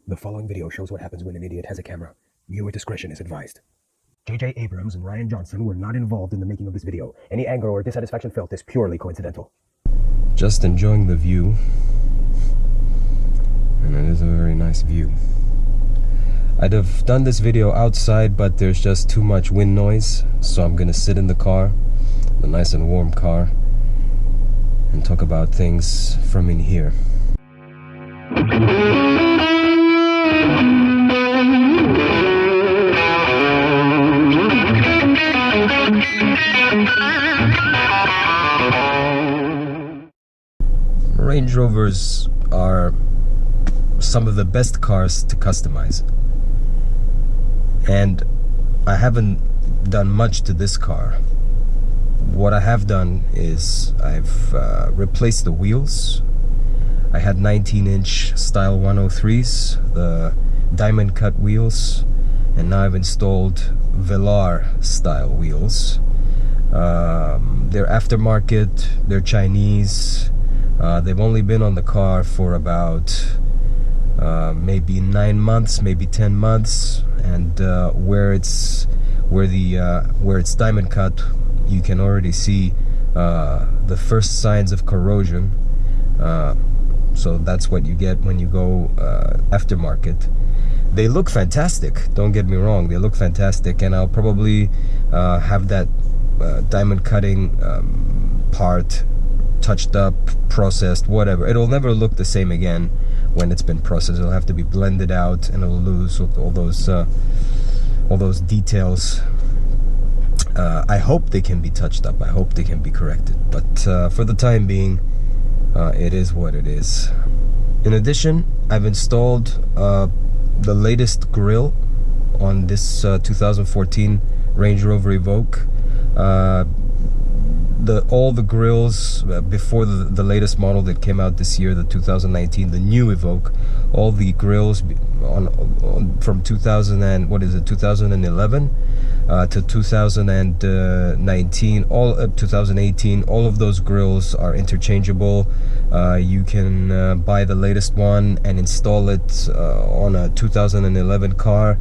The following video shows what happens when an idiot has a camera. Viewer discretion is advised. J.J. Abrams and Ryan Johnson were not involved in the making of this video. Any anger or dissatisfaction felt is purely coincidental. Just enjoying the view. And it is a very nice view. I'd have done this video outside, but there's just too much wind noise, so I'm gonna sit in the car, the nice and warm car, and talk about things from in here. Range Rovers are some of the best cars to customize, and I haven't done much to this car. What I have done is I've replaced the wheels. I had 19-inch style 103s, the diamond cut wheels, and now I've installed Velar style wheels. They're aftermarket, they're Chinese. They've only been on the car for about maybe 9 months, maybe 10 months, and where it's diamond cut, you can already see the first signs of corrosion. So that's what you get when you go aftermarket. They look fantastic, don't get me wrong, they look fantastic, and I'll probably have that diamond cutting part touched up, processed, whatever. It'll never look the same again when it's been processed. It'll have to be blended out, and it'll lose all those details. I hope they can be touched up. I hope they can be corrected. But for the time being, it is what it is. In addition, I've installed the latest grille on this 2014 Range Rover Evoque. All the grills before the latest model that came out this year, the 2019, the new Evoque, all the grills from 2011 to 2019, 2018, all of those grills are interchangeable. You can buy the latest one and install it on a 2011 car.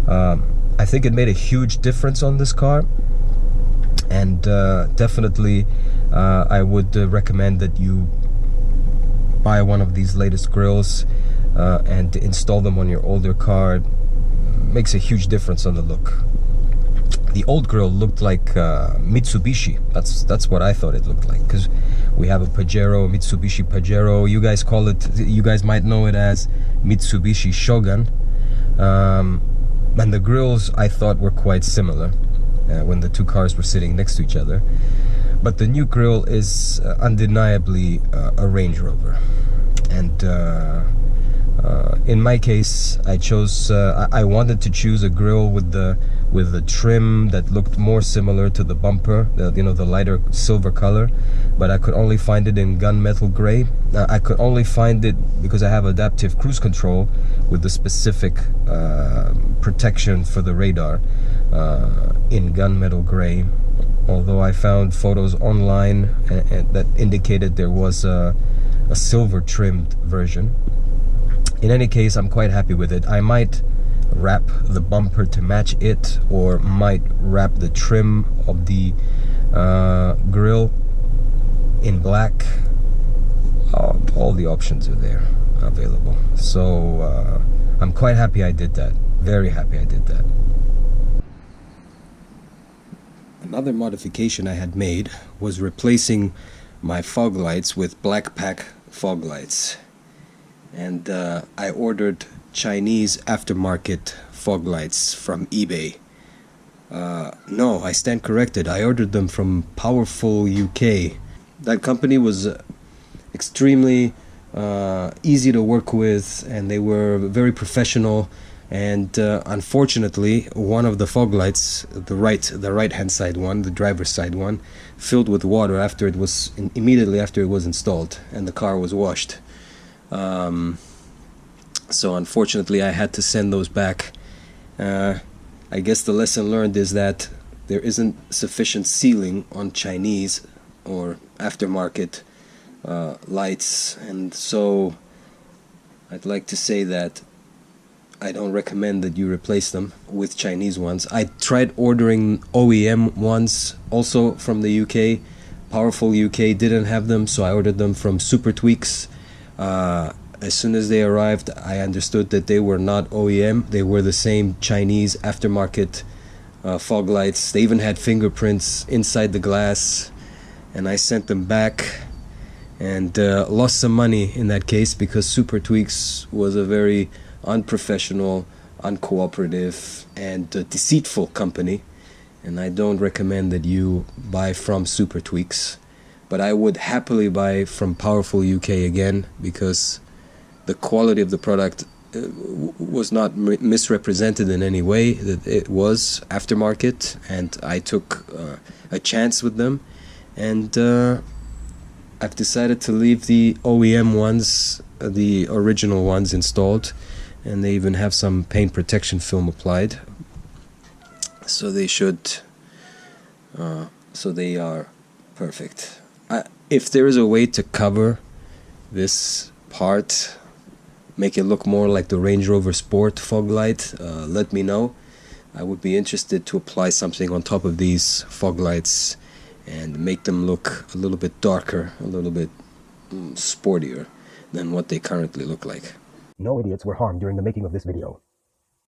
I think it made a huge difference on this car. And definitely I would recommend that you buy one of these latest grills and install them on your older car. It makes a huge difference on the look. The old grill looked like Mitsubishi. That's what I thought it looked like, because we have a Pajero, Mitsubishi Pajero. You guys might know it as Mitsubishi Shogun. And the grills I thought were quite similar when the two cars were sitting next to each other. But the new grille is undeniably a Range Rover, and in my case, I chose. I wanted to choose a grille with the trim that looked more similar to the bumper, the lighter silver color, but I could only find it in gunmetal gray. I could only find it because I have adaptive cruise control with the specific protection for the radar in gunmetal gray, although I found photos online that indicated there was a silver trimmed version. In any case, I'm quite happy with it. I might wrap the bumper to match it, or might wrap the trim of the grille in black. All the options are there available, so I'm quite happy I did that. Very happy I did that. Another modification I had made was replacing my fog lights with black pack fog lights, and I ordered Chinese aftermarket fog lights from eBay. No, I stand corrected. I ordered them from Powerful UK. That company was extremely easy to work with, and they were very professional. And unfortunately, one of the fog lights, the right hand side one, the driver's side one, filled with water immediately after it was installed, and the car was washed. So unfortunately, I had to send those back. I guess the lesson learned is that there isn't sufficient sealing on Chinese or aftermarket lights, and so I'd like to say that I don't recommend that you replace them with Chinese ones. I tried ordering OEM ones also from the UK. Powerful UK didn't have them, so I ordered them from Super Tweaks. As soon as they arrived, I understood that they were not OEM. They were the same Chinese aftermarket fog lights. They even had fingerprints inside the glass, and I sent them back and lost some money in that case, because Super Tweaks was a very unprofessional, uncooperative, and deceitful company, and I don't recommend that you buy from Super Tweaks. But I would happily buy from Powerful UK again, because the quality of the product was not misrepresented in any way. That it was aftermarket, and I took a chance with them, and I've decided to leave the OEM ones, the original ones, installed, and they even have some paint protection film applied, so they should so they are perfect. If there is a way to cover this part, make it look more like the Range Rover Sport fog light, let me know. I would be interested to apply something on top of these fog lights and make them look a little bit darker, a little bit sportier than what they currently look like. No idiots were harmed during the making of this video.